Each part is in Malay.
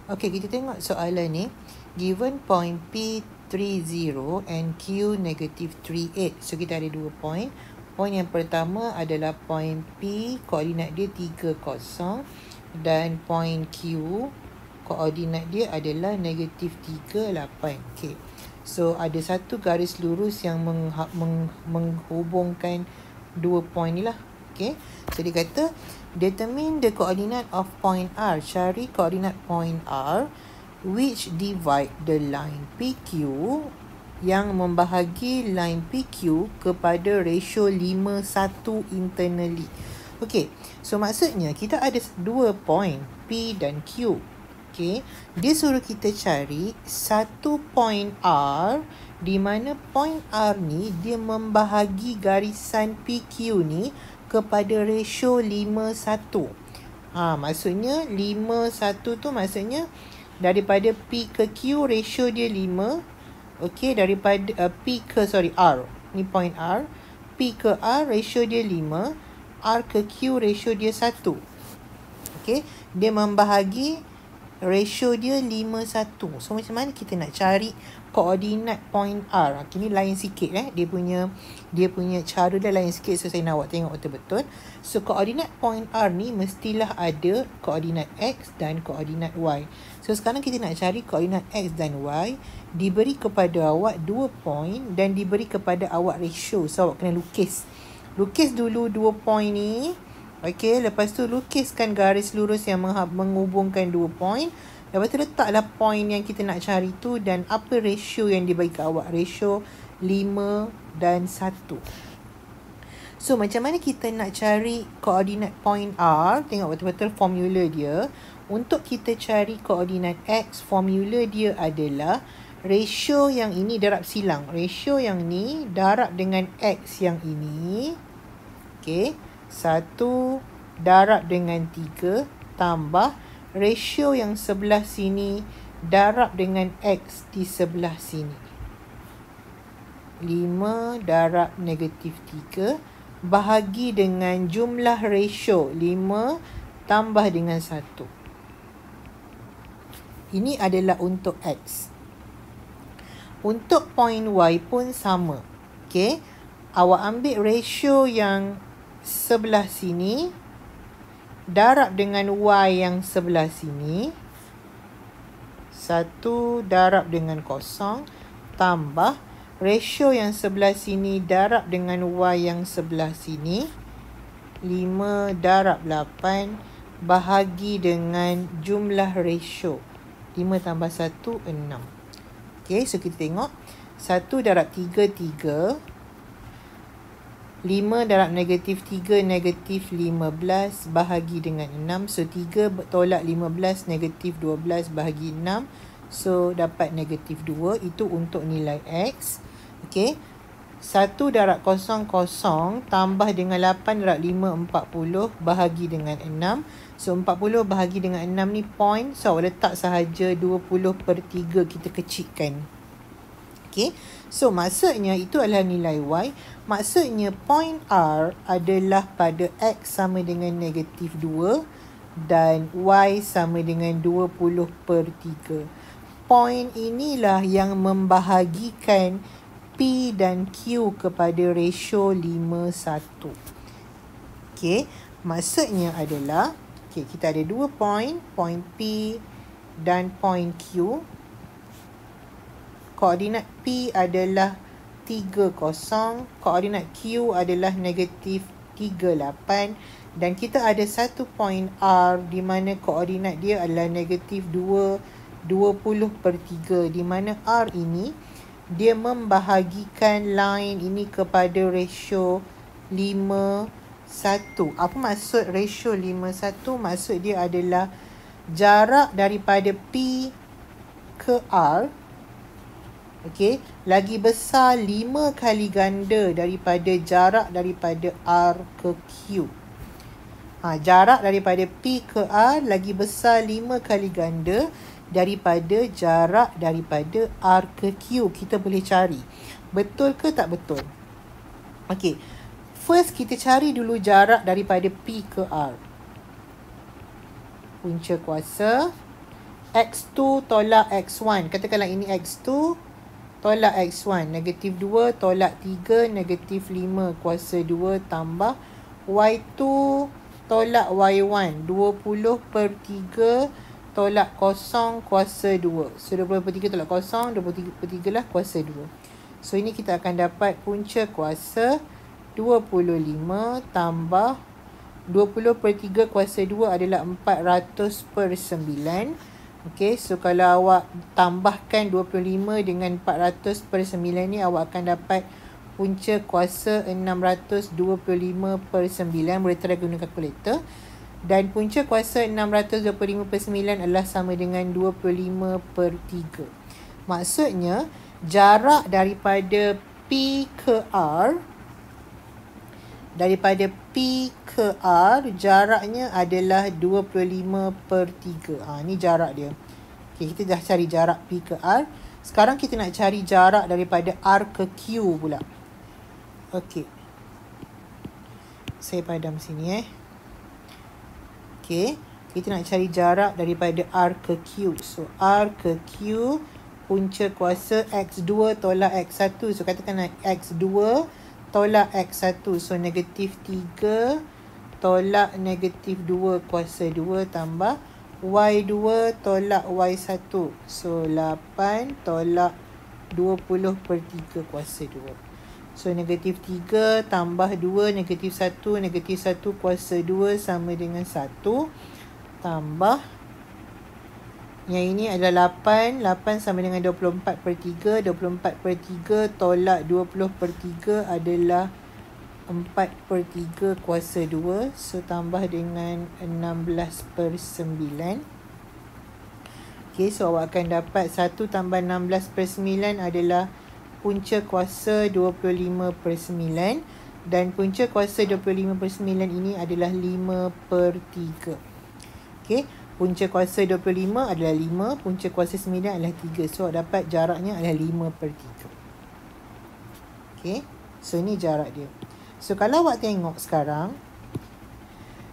Okey, kita tengok soalan ni. Given point P 30 and Q negative 38. So, kita ada 2 point. Point yang pertama adalah point P, koordinat dia 30. Dan point Q, koordinat dia adalah negative 38. Okey. So, ada satu garis lurus yang menghubungkan 2 point ni lah. Okay. So, dia kata, determine the coordinate of point R. Cari koordinat point R which divide the line PQ yang membahagi line PQ kepada ratio 5:1 internally. Okay. So, maksudnya kita ada 2 point P dan Q. Okay. Dia suruh kita cari satu point R di mana point R ni dia membahagi garisan PQ ni kepada ratio 5:1. Maksudnya 5:1 tu maksudnya daripada P ke Q ratio dia 5. Okey, daripada R. Ni point R. P ke R ratio dia 5. R ke Q ratio dia 1. Okey, dia membahagi ratio dia 5:1. So, macam mana kita nak cari koordinat point R? Ini lain sikit Dia punya cara dia lain sikit. So, saya nak awak tengok betul-betul. So, koordinat point R ni mestilah ada koordinat X dan koordinat Y. So, sekarang kita nak cari koordinat X dan Y. Diberi kepada awak 2 point dan diberi kepada awak ratio. So, awak kena lukis. Lukis dulu 2 point ni. Okey, lepas tu lukiskan garis lurus yang menghubungkan 2 point. Lepas tu letaklah point yang kita nak cari tu dan apa ratio yang dibagi ke awak. Ratio 5 dan 1. So, macam mana kita nak cari koordinat point R? Tengok betul-betul formula dia. Untuk kita cari koordinat X, formula dia adalah ratio yang ini darab silang. Ratio yang ni darab dengan X yang ini. Okey. 1 darab dengan 3 tambah ratio yang sebelah sini darab dengan X di sebelah sini. 5 darab negatif 3 bahagi dengan jumlah ratio 5 tambah dengan 1. Ini adalah untuk X. Untuk point Y pun sama. Okey. Awak ambil ratio yang sebelah sini darab dengan Y yang sebelah sini. 1 darab dengan 0 tambah ratio yang sebelah sini darab dengan Y yang sebelah sini. 5 darab 8 bahagi dengan jumlah ratio. 5 tambah 1, 6. Okay, so kita tengok. 1 darab 3, 3. 5 darab negatif 3, negatif 15 bahagi dengan 6. So, 3 tolak 15, negatif 12 bahagi 6. So, dapat negatif 2. Itu untuk nilai X. Okey. 1 darab 0, 0 tambah dengan 8 darab 5, 40 bahagi dengan 6. So, 40 bahagi dengan 6 ni point. So, awak letak sahaja 20/3 kita kecilkan. Okey. So, maksudnya itu adalah nilai Y. Maksudnya point R adalah pada X sama dengan negatif 2 dan Y sama dengan 20/3. Point inilah yang membahagikan P dan Q kepada ratio 5:1. Okey. Maksudnya adalah, kita ada 2 point. Point P dan point Q. Koordinat P adalah 30, koordinat Q adalah negatif 38 dan kita ada satu point R di mana koordinat dia adalah negatif 2, 20/3 di mana R ini dia membahagikan line ini kepada ratio 5:1. Apa maksud ratio 5:1? Maksud dia adalah jarak daripada P ke R. Okey, lagi besar 5 kali ganda daripada jarak daripada R ke Q. Jarak daripada P ke R lagi besar 5 kali ganda daripada jarak daripada R ke Q. Kita boleh cari. Betul ke tak betul? Okey. First, kita cari dulu jarak daripada P ke R. Punca kuasa. X2 tolak X1. Katakanlah ini X2 tolak X1. Negatif 2 tolak 3. Negatif 5 kuasa 2 tambah Y2 tolak Y1. 20 per 3 tolak 0 kuasa 2. So 20 per 3 tolak 0. 23 per 3 lah kuasa 2. So ini kita akan dapat punca kuasa 25 tambah 20 per 3 kuasa 2 adalah 400 per 9. Okay, so kalau awak tambahkan 25 dengan 400 per 9 ni, awak akan dapat punca kuasa 625 per 9. Boleh try guna kalkulator. Dan punca kuasa 625 per 9 adalah sama dengan 25 per 3. Maksudnya, jarak daripada P ke R, jaraknya adalah 25 per 3. Ni jarak dia. Okay, kita dah cari jarak P ke R. Sekarang kita nak cari jarak daripada R ke Q pula. Okay. Saya padam sini Okay. Kita nak cari jarak daripada R ke Q. So, R ke Q, punca kuasa X2 tolak X1. So, katakanlah X2 tolak X1. So, negatif 3 tolak negatif 2 kuasa 2 tambah Y2 tolak Y1. So, 8 tolak 20 per 3 kuasa 2. So, negatif 3 tambah 2, negatif 1. Negatif 1 kuasa 2 sama dengan 1. Tambah. Yang ini adalah 8. 8 sama dengan 24 per 3. 24 per 3 tolak 20 per 3 adalah 4 per 3 kuasa 2. So, tambah dengan 16 per 9. Okay, so awak akan dapat 1 tambah 16 per 9 adalah punca kuasa 25 per 9. Dan punca kuasa 25 per 9 ini adalah 5 per 3. Okay, punca kuasa 25 adalah 5. Punca kuasa 9 adalah 3. So, dapat jaraknya adalah 5 per 3. Okay, so ini jarak dia. So, kalau awak tengok sekarang,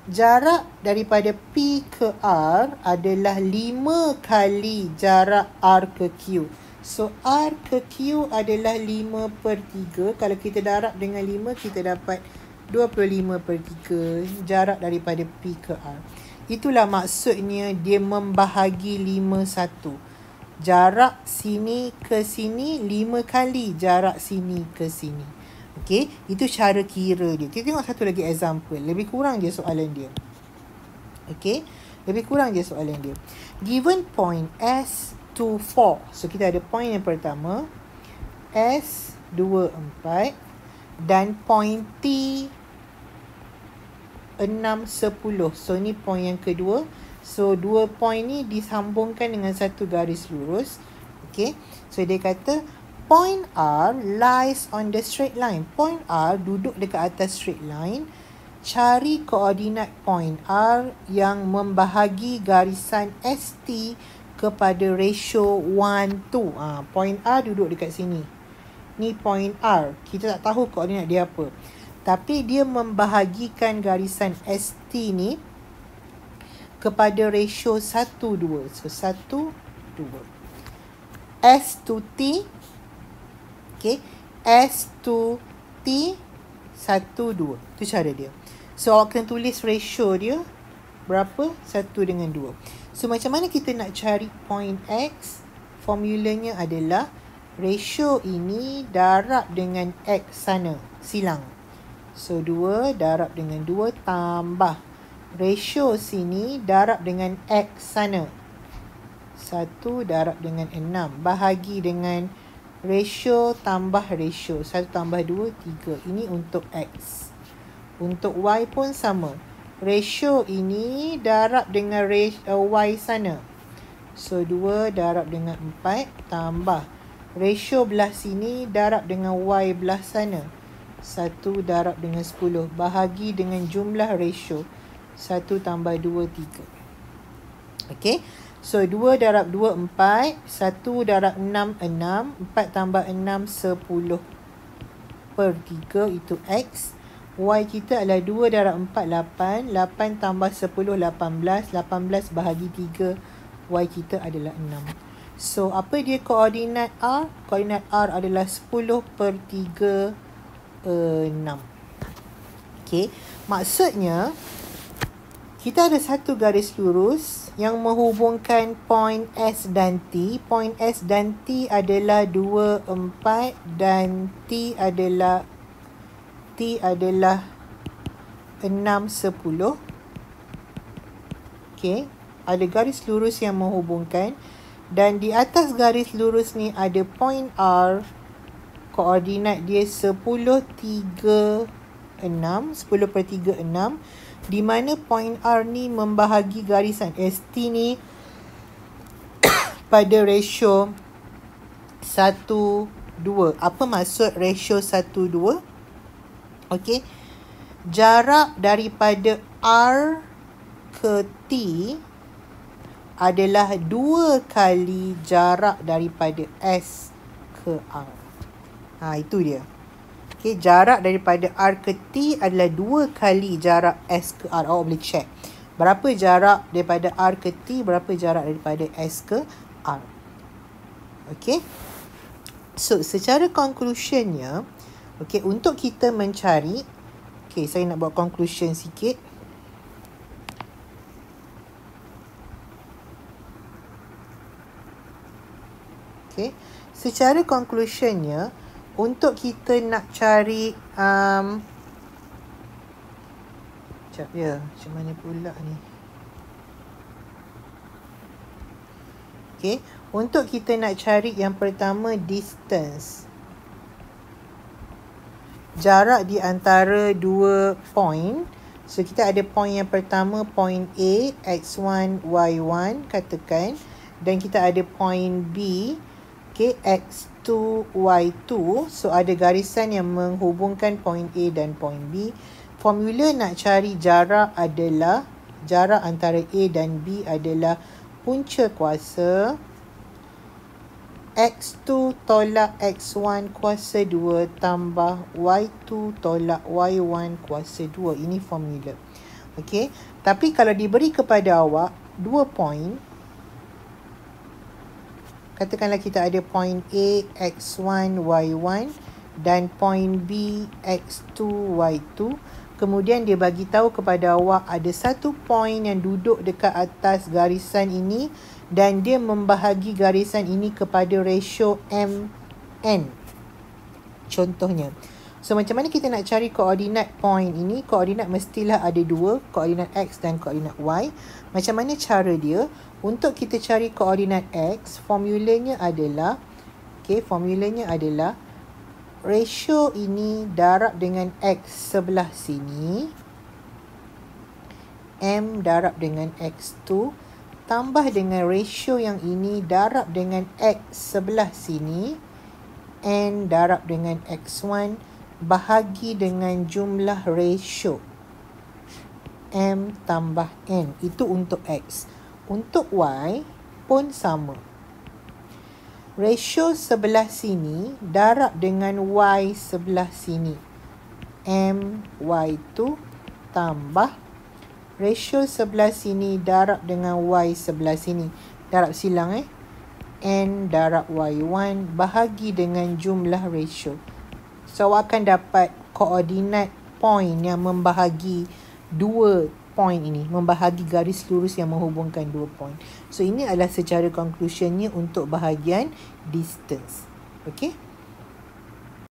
jarak daripada P ke R adalah 5 kali jarak R ke Q. So, R ke Q adalah 5 per 3. Kalau kita darab dengan 5, kita dapat 25 per 3 jarak daripada P ke R. Itulah maksudnya dia membahagi 5-1. Jarak sini ke sini 5 kali jarak sini ke sini. Okey, itu cara kira dia. Kita tengok satu lagi example. Lebih kurang je soalan dia. Okey, lebih kurang je soalan dia. Given point S24. So, kita ada point yang pertama S24 dan point T610. So, ni point yang kedua. So, dua point ni disambungkan dengan satu garis lurus. Okay. So, dia kata point R lies on the straight line. Point R duduk dekat atas straight line. Cari koordinat point R yang membahagi garisan ST kepada ratio 1:2. Point R duduk dekat sini. Ni point R. Kita tak tahu koordinat dia apa. Tapi dia membahagikan garisan ST ni kepada ratio 1:2. So, 1:2. S to T. Okay. S to T 1:2. Itu cara dia. So, awak kena tulis ratio dia berapa? 1 dengan 2. So, macam mana kita nak cari point X? Formulanya adalah ratio ini darab dengan X sana. Silang. So, 2 darab dengan 2 tambah ratio sini darab dengan X sana. 1 darab dengan 6. Bahagi dengan ratio tambah ratio. 1 tambah 2, 3. Ini untuk X. Untuk Y pun sama. Ratio ini darab dengan Y sana. So, 2 darab dengan 4 tambah ratio belah sini darab dengan Y belah sana. 1 darab dengan 10. Bahagi dengan jumlah ratio. 1 tambah 2, 3. Okay. So, 2 darab 2, 4. 1 darab 6, 6. 4 tambah 6, 10 per 3. Itu X. Y kita adalah 2 darab 4, 8. 8 tambah 10, 18. 18 bahagi 3, Y kita adalah 6. So, apa dia koordinat R? Koordinat R adalah 10/3, 6. Okay. Maksudnya, kita ada satu garis lurus yang menghubungkan point S dan T. Point S dan T adalah 2, 4 dan T adalah 6, 10. Okay. Ada garis lurus yang menghubungkan. Dan di atas garis lurus ni ada point R. Koordinat dia 10/3, 6. Di mana point R ni membahagi garisan ST ni pada ratio 1:2. Apa maksud ratio 1:2? Okey. Jarak daripada R ke T adalah 2 kali jarak daripada S ke R. Itu dia. Okay, jarak daripada R ke T adalah 2 kali jarak S ke R. Awak boleh check. Berapa jarak daripada R ke T, berapa jarak daripada S ke R. Okay. So, secara conclusionnya, okay, untuk kita mencari, okay, saya nak buat conclusion sikit. Okay. Secara conclusionnya, untuk kita nak cari sekejap ya, macam mana pula ni. Okay. Untuk kita nak cari yang pertama distance. Jarak di antara dua point. So, kita ada point yang pertama, point A, X1, Y1, katakan. Dan kita ada point B, okay, X2, Y2. So, ada garisan yang menghubungkan point A dan point B. Formula nak cari jarak adalah, jarak antara A dan B adalah punca kuasa X2 tolak X1 kuasa 2 tambah Y2 tolak Y1 kuasa 2. Ini formula. Okey. Tapi kalau diberi kepada awak 2 point, katakanlah kita ada point A, X1, Y1 dan point B, X2, Y2. Kemudian dia bagi tahu kepada awak ada satu point yang duduk dekat atas garisan ini dan dia membahagi garisan ini kepada ratio MN. Contohnya. So, macam mana kita nak cari koordinat point ini? Koordinat mestilah ada dua, koordinat X dan koordinat Y. Macam mana cara dia? Untuk kita cari koordinat X, formulanya adalah, okay, formulanya adalah ratio ini darab dengan X sebelah sini, M darab dengan X2, tambah dengan ratio yang ini darab dengan X sebelah sini, N darab dengan X1, bahagi dengan jumlah ratio M tambah N. Itu untuk X. Untuk Y pun sama. Ratio sebelah sini darab dengan Y sebelah sini, M Y2 tambah ratio sebelah sini darab dengan Y sebelah sini. Darab silang N darab Y1 bahagi dengan jumlah ratio. So, awak akan dapat koordinat point yang membahagi dua point ini. Membahagi garis lurus yang menghubungkan dua point. So, ini adalah secara conclusionnya untuk bahagian distance. Okay.